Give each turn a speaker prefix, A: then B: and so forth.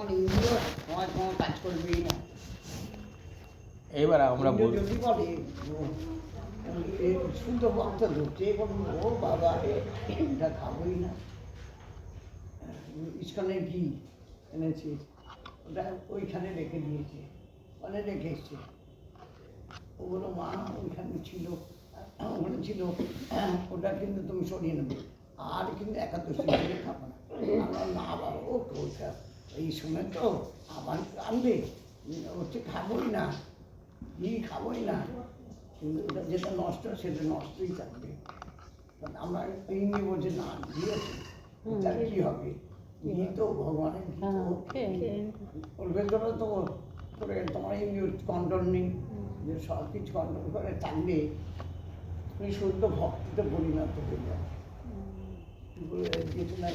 A: তোমার ইন্দ্রিয় তোমার কোনো কাজ করবেই না।
B: এবার আমরা
A: ইন্দ্রিয়
B: বলি
A: যদি বলে শুদ্ধ ভক্ত ধরছে বলুন ও বাবা এটা খাবোই না। ইস্কনের ঘি এনেছে, ওটা ওইখানে রেখে দিয়েছে, ওখানে রেখে এসছে। ওগুলো মা ওইখানে ছিল, ওখানে ছিল, ওটা কিন্তু তুমি সরিয়ে নেবে, আর কিন্তু একাদশী থেকে খাবো না। আমার না বাবা ও ওইটা এই সময় তো আবার আনবে, হচ্ছে খাবোই না, ঘি খাবোই না, কিন্তু ওটা যেটা নষ্ট সেটা নষ্টই থাকবে। কারণ আমরা এই নিয়ে বলছি না ঘি আছে, তার কী হবে, ঘি তো ভগবানের ঘি তো ওর ভেতরে তো করে তোমার এই কন্ট্রোল নেই, যে সব কিছু কন্ট্রোল করে থাকবে তুমি শুদ্ধ ভক্তিতে পরিণত হয়ে যাবে। যেহেতু না